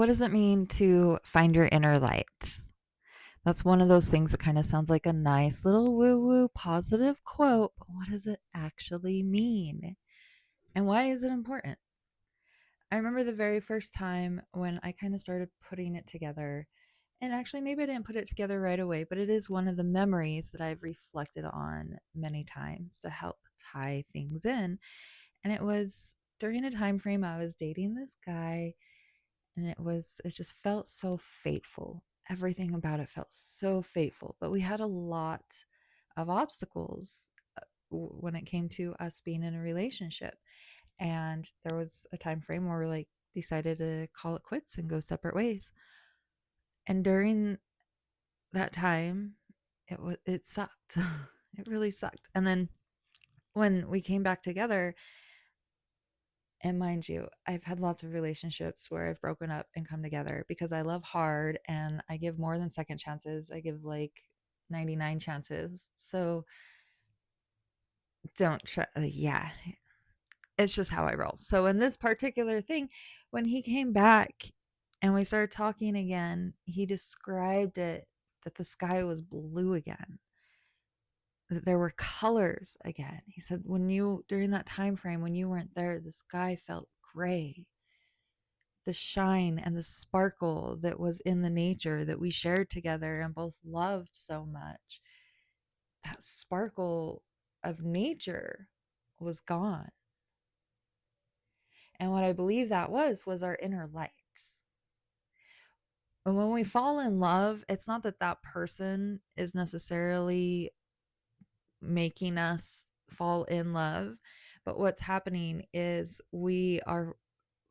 What does it mean to find your inner light? That's one of those things that kind of sounds like a nice little woo woo positive quote, but what does it actually mean? And why is it important? I remember the very first time when I kind of started putting it together. And actually, maybe I didn't put it together right away, but it is one of the memories that I've reflected on many times to help tie things in. And it was during a time frame I was dating this guy, and it just felt so fateful. Everything about it felt so fateful, but we had a lot of obstacles when it came to us being in a relationship. And there was a time frame where we like decided to call it quits and go separate ways. And during that time, it sucked. It really sucked. And then when we came back together, and mind you, I've had lots of relationships where I've broken up and come together because I love hard and I give more than second chances. I give like 99 chances. So don't try. Yeah, it's just how I roll. So in this particular thing, when he came back and we started talking again, he described it that the sky was blue again, that there were colors again. He said during that time frame when you weren't there, the sky felt gray. The shine and the sparkle that was in the nature that we shared together and both loved so much, that sparkle of nature was gone. And what I believe that was our inner light. And when we fall in love, it's not that that person is necessarily making us fall in love, but what's happening is we are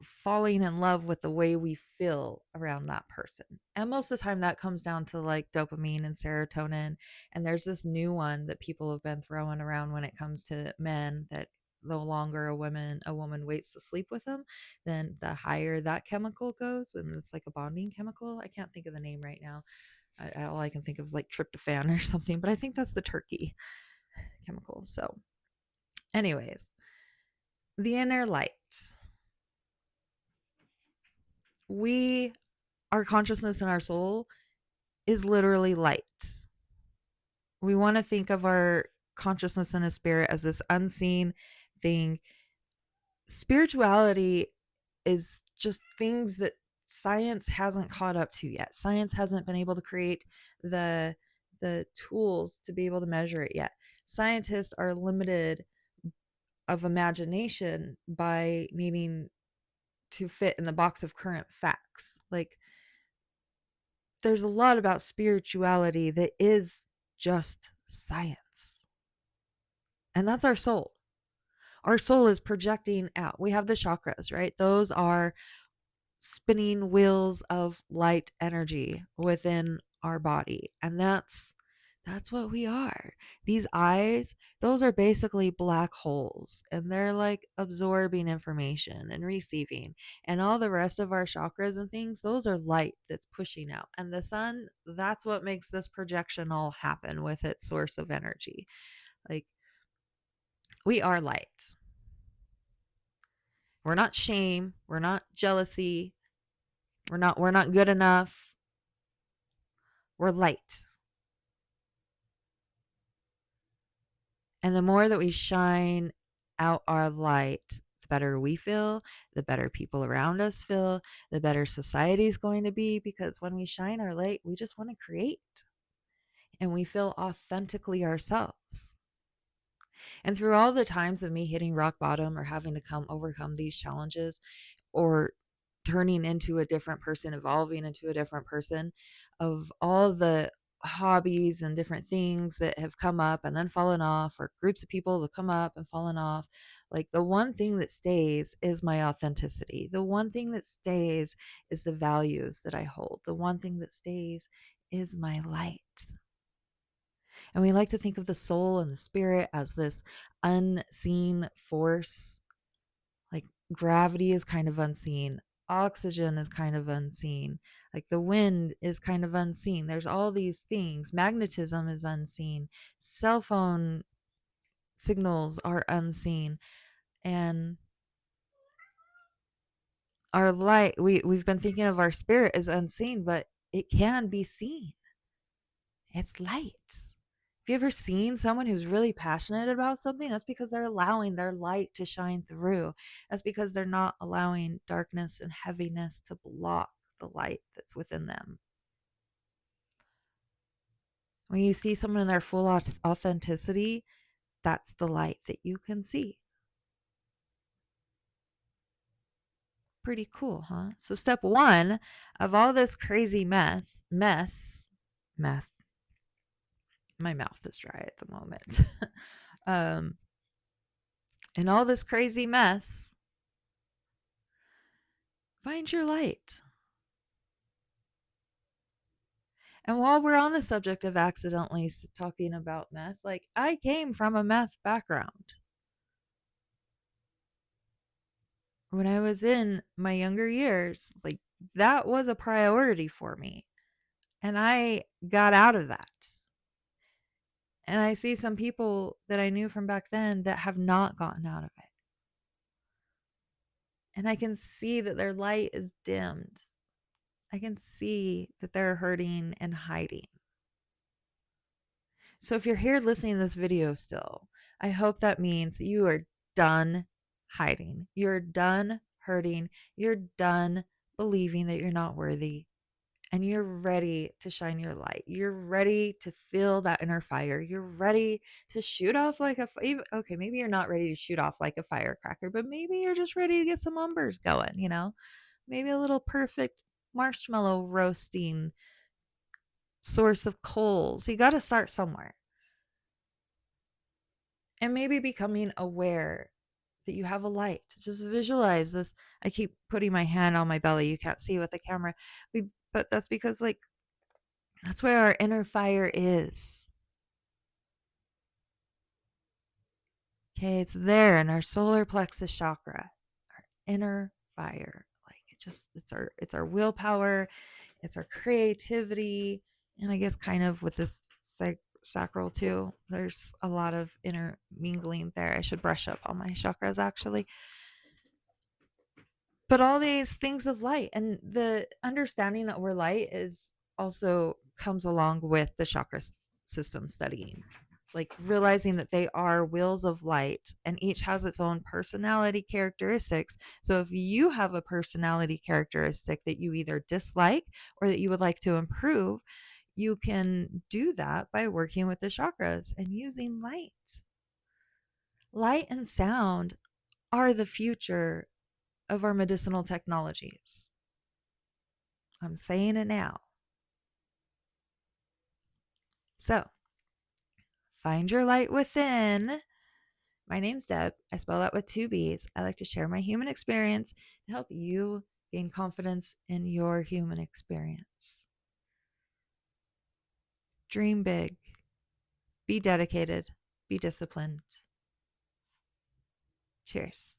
falling in love with the way we feel around that person. And most of the time that comes down to like dopamine and serotonin. And there's this new one that people have been throwing around when it comes to men, that the longer a woman waits to sleep with them, then the higher that chemical goes. And it's like a bonding chemical. I can't think of the name right now. All I can think of is like tryptophan or something, but I think that's the turkey chemical. So anyways, the inner light. We Our consciousness and our soul is literally light. We want to think of our consciousness and a spirit as this unseen thing. Spirituality is just things that science hasn't caught up to yet. Science hasn't been able to create the tools to be able to measure it yet. Scientists are limited of imagination by needing to fit in the box of current facts. Like, there's a lot about spirituality that is just science. And that's our soul. Our soul is projecting out. We have the chakras, right? Those are spinning wheels of light energy within our body. And that's what we are. These eyes, those are basically black holes, and they're like absorbing information and receiving. And all the rest of our chakras and things, those are light that's pushing out. And the sun, that's what makes this projection all happen with its source of energy. Like, we are light. We're not shame, we're not jealousy, we're not good enough. We're light. And the more that we shine out our light, the better we feel, the better people around us feel, the better society is going to be, because when we shine our light, we just want to create and we feel authentically ourselves. And through all the times of me hitting rock bottom or having to overcome these challenges, or turning into a different person, evolving into a different person, of all the hobbies and different things that have come up and then fallen off, or groups of people that come up and fallen off, like, the one thing that stays is my authenticity. The one thing that stays is the values that I hold. The one thing that stays is my light. And we like to think of the soul and the spirit as this unseen force. Like, gravity is kind of unseen, oxygen is kind of unseen, like the wind is kind of unseen. There's all these things. Magnetism is unseen. Cell phone signals are unseen. And Our light, we've been thinking of our spirit as unseen, but it can be seen. It's light. Have you ever seen someone who's really passionate about something? That's because they're allowing their light to shine through. That's because they're not allowing darkness and heaviness to block the light that's within them. When you see someone in their full authenticity, that's the light that you can see. Pretty cool, huh? So step one of all this crazy meth, my mouth is dry at the moment. um, and all this crazy mess, find your light. And while we're on the subject of accidentally talking about meth, like I came from a meth background. When I was in my younger years, like that was a priority for me. And I got out of that. And I see some people that I knew from back then that have not gotten out of it. And I can see that their light is dimmed. I can see that they're hurting and hiding. So if you're here listening to this video still, I hope that means you are done hiding. You're done hurting. You're done believing that you're not worthy. And you're ready to shine your light. You're ready to feel that inner fire. You're ready to shoot off like okay, maybe you're not ready to shoot off like a firecracker, but maybe you're just ready to get some embers going, Maybe a little perfect marshmallow roasting source of coals. You got to start somewhere. And maybe becoming aware that you have a light. Just visualize this. I keep putting my hand on my belly. You can't see with the camera. But that's because like that's where our inner fire is. Okay, it's there in our solar plexus chakra, our inner fire. Like it's our willpower, it's our creativity, and I guess kind of with this sacral too. There's a lot of intermingling there. I should brush up on my chakras actually. But all these things of light and the understanding that we're light is also comes along with the chakra system studying, like realizing that they are wheels of light and each has its own personality characteristics. So if you have a personality characteristic that you either dislike or that you would like to improve, you can do that by working with the chakras and using light. Light and sound are the future of our medicinal technologies. I'm saying it now. So, find your light within. My name's Deb. I spell that with two B's. I like to share my human experience to help you gain confidence in your human experience. Dream big. Be dedicated. Be disciplined. Cheers.